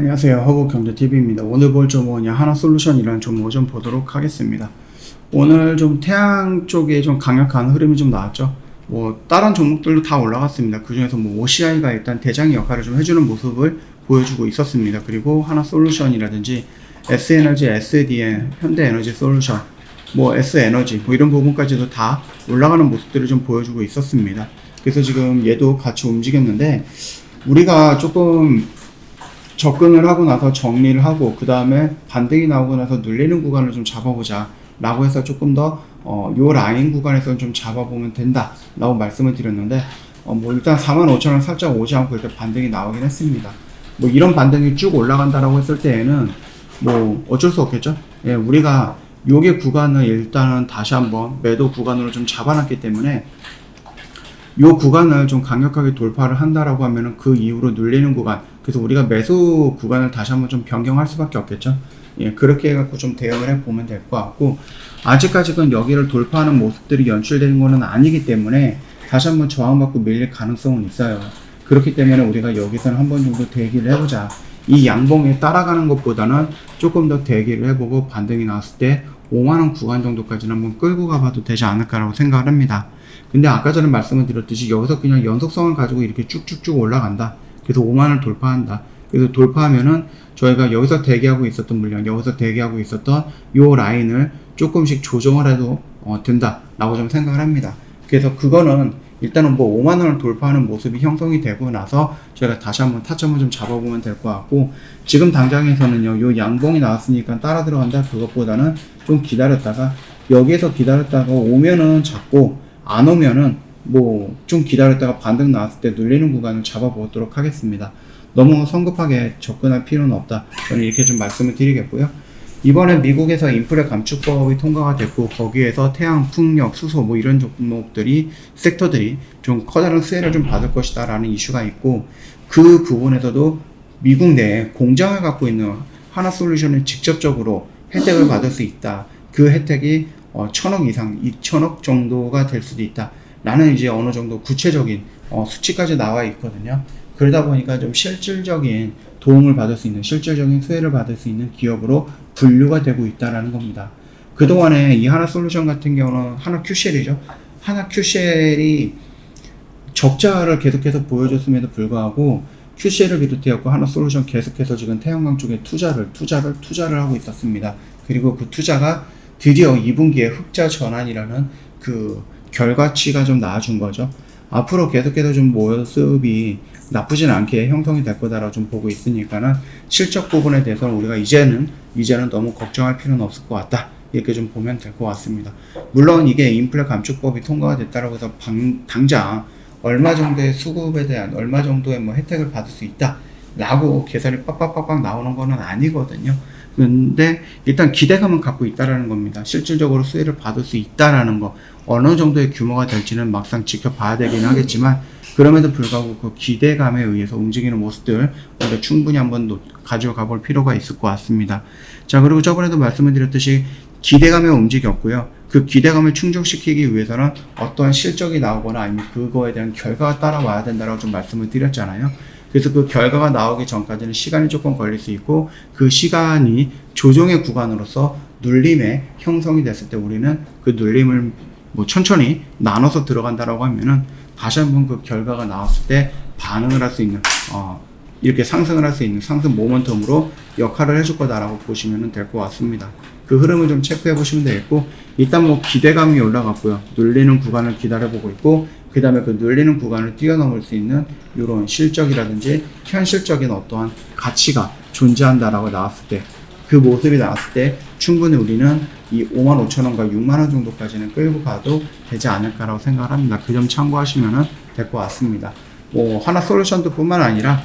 안녕하세요. 허브경제TV입니다. 오늘 볼 종목은 하나솔루션이라는 종목을 좀 보도록 하겠습니다. 오늘 좀 태양 쪽에 좀 강력한 흐름이 좀 나왔죠. 다른 종목들도 다 올라갔습니다. 그 중에서 OCI가 일단 대장의 역할을 좀 해주는 모습을 보여주고 있었습니다. 그리고 하나솔루션이라든지 S에너지, SDN, 현대에너지솔루션, S에너지 이런 부분까지도 다 올라가는 모습들을 좀 보여주고 있었습니다. 그래서 지금 얘도 같이 움직였는데 우리가 조금 접근을 하고 나서 정리를 하고 그 다음에 반등이 나오고 나서 눌리는 구간을 좀 잡아보자 라고 해서 조금 더 요 라인 구간에서 좀 잡아보면 된다 라고 말씀을 드렸는데 일단 45,000원 살짝 오지 않고 이렇게 반등이 나오긴 했습니다. 이런 반등이 쭉 올라간다라고 했을 때에는 어쩔 수 없겠죠. 예, 우리가 요게 구간을 일단은 다시 한번 매도 구간으로 좀 잡아놨기 때문에 요 구간을 좀 강력하게 돌파를 한다라고 하면은 그 이후로 눌리는 구간, 그래서 우리가 매수 구간을 다시 한번 좀 변경할 수밖에 없겠죠. 예, 그렇게 해갖고 좀 대응을 해보면 될 것 같고, 아직까지는 여기를 돌파하는 모습들이 연출되는 거는 아니기 때문에 다시 한번 저항받고 밀릴 가능성은 있어요. 그렇기 때문에 우리가 여기서는 한 번 정도 대기를 해보자. 이 양봉에 따라가는 것보다는 조금 더 대기를 해보고 반등이 나왔을 때 5만원 구간 정도까지는 한번 끌고 가봐도 되지 않을까라고 생각을 합니다. 근데 아까 전에 말씀을 드렸듯이 여기서 그냥 연속성을 가지고 이렇게 쭉쭉쭉 올라간다. 그래서 5만을 돌파한다. 그래서 돌파하면은 저희가 여기서 대기하고 있었던 물량, 여기서 대기하고 있었던 요 라인을 조금씩 조정을 해도 된다 라고 좀 생각을 합니다. 그래서 그거는 일단은 5만원을 돌파하는 모습이 형성이 되고 나서 저희가 다시 한번 타점을 좀 잡아보면 될 것 같고, 지금 당장에서는요 요 양봉이 나왔으니까 따라 들어간다 그것보다는 좀 기다렸다가 여기에서 기다렸다가 오면은 잡고 안 오면은 좀 기다렸다가 반등 나왔을 때 눌리는 구간을 잡아보도록 하겠습니다. 너무 성급하게 접근할 필요는 없다. 저는 이렇게 좀 말씀을 드리겠고요. 이번에 미국에서 인플레 감축법이 통과가 됐고 거기에서 태양, 풍력, 수소 이런 종목들이 섹터들이 좀 커다란 수혜를 좀 받을 것이다 라는 이슈가 있고, 그 부분에서도 미국 내에 공장을 갖고 있는 하나솔루션을 직접적으로 혜택을 받을 수 있다. 그 혜택이 1,000억 이상, 2,000억 정도가 될 수도 있다 라는 이제 어느 정도 구체적인 수치까지 나와 있거든요. 그러다 보니까 좀 실질적인 도움을 받을 수 있는, 실질적인 수혜를 받을 수 있는 기업으로 분류가 되고 있다라는 겁니다. 그동안에 이 하나솔루션 같은 경우는 하나QCL이죠. 하나QCL이 적자를 계속해서 보여줬음에도 불구하고 QCL을 비롯해서 하나솔루션 계속해서 지금 태양광 쪽에 투자를 하고 있었습니다. 그리고 그 투자가 드디어 2분기에 흑자 전환이라는 그 결과치가 좀 나와준 거죠. 앞으로 계속해서 좀 모습이 나쁘진 않게 형성이 될 거다라고 좀 보고 있으니까는 실적 부분에 대해서는 우리가 이제는 너무 걱정할 필요는 없을 것 같다. 이렇게 좀 보면 될 것 같습니다. 물론 이게 인플레 감축법이 통과가 됐다라고 해서 당장 얼마 정도의 수급에 대한 얼마 정도의 혜택을 받을 수 있다 라고 계산이 빡빡빡빡 나오는 거는 아니거든요. 근데 일단 기대감은 갖고 있다라는 겁니다. 실질적으로 수혜를 받을 수 있다라는 거, 어느 정도의 규모가 될지는 막상 지켜봐야 되긴 하겠지만, 그럼에도 불구하고 그 기대감에 의해서 움직이는 모습들 우리가 충분히 한번 가져가 볼 필요가 있을 것 같습니다. 자, 그리고 저번에도 말씀을 드렸듯이 기대감에 움직였고요. 그 기대감을 충족시키기 위해서는 어떠한 실적이 나오거나 아니면 그거에 대한 결과가 따라와야 된다고 좀 말씀을 드렸잖아요. 그래서 그 결과가 나오기 전까지는 시간이 조금 걸릴 수 있고, 그 시간이 조정의 구간으로서 눌림에 형성이 됐을 때 우리는 그 눌림을 천천히 나눠서 들어간다라고 하면은 다시 한번 그 결과가 나왔을 때 반응을 할 수 있는 이렇게 상승을 할 수 있는 상승 모멘텀으로 역할을 해줄 거다라고 보시면 될 것 같습니다. 그 흐름을 좀 체크해 보시면 되겠고, 일단 기대감이 올라갔고요. 눌리는 구간을 기다려보고 있고, 그 다음에 그 눌리는 구간을 뛰어넘을 수 있는 이런 실적이라든지 현실적인 어떠한 가치가 존재한다라고 나왔을 때, 그 모습이 나왔을 때 충분히 우리는 이 55,000원과 6만원 정도까지는 끌고 가도 되지 않을까라고 생각을 합니다. 그 점 참고하시면 될 것 같습니다. 하나솔루션도 뿐만 아니라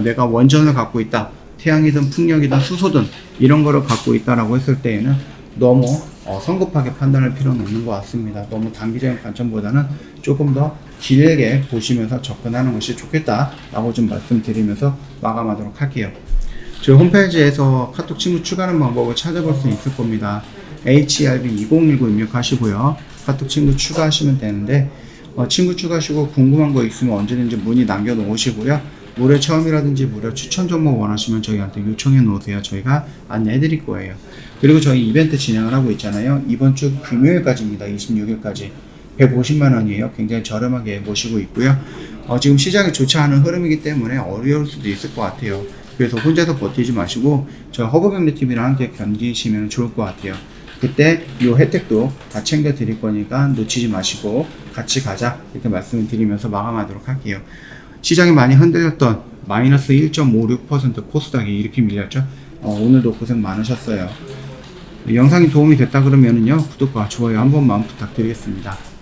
내가 원전을 갖고 있다, 태양이든 풍력이든 수소든 이런 거를 갖고 있다라고 했을 때에는 너무 성급하게 판단할 필요는 없는 것 같습니다. 너무 단기적인 관점보다는 조금 더 길게 보시면서 접근하는 것이 좋겠다라고 좀 말씀드리면서 마감하도록 할게요. 저희 홈페이지에서 카톡 친구 추가하는 방법을 찾아볼 수 있을 겁니다. HERB2019 입력하시고요. 카톡 친구 추가하시면 되는데 친구 추가하시고 궁금한 거 있으면 언제든지 문의 남겨놓으시고요. 무료 체험이라든지 무료 추천 종목 원하시면 저희한테 요청해 놓으세요. 저희가 안내해 드릴 거예요. 그리고 저희 이벤트 진행을 하고 있잖아요. 이번 주 금요일까지입니다. 26일까지 150만 원이에요. 굉장히 저렴하게 모시고 있고요. 지금 시장이 좋지 않은 흐름이기 때문에 어려울 수도 있을 것 같아요. 그래서 혼자서 버티지 마시고 저 허브경제TV랑 함께 견디시면 좋을 것 같아요. 그때 이 혜택도 다 챙겨 드릴 거니까 놓치지 마시고 같이 가자 이렇게 말씀을 드리면서 마감하도록 할게요. 시장이 많이 흔들렸던 마이너스 1.56% 코스닥이 이렇게 밀렸죠. 오늘도 고생 많으셨어요. 영상이 도움이 됐다 그러면은요, 구독과 좋아요 한 번만 부탁드리겠습니다.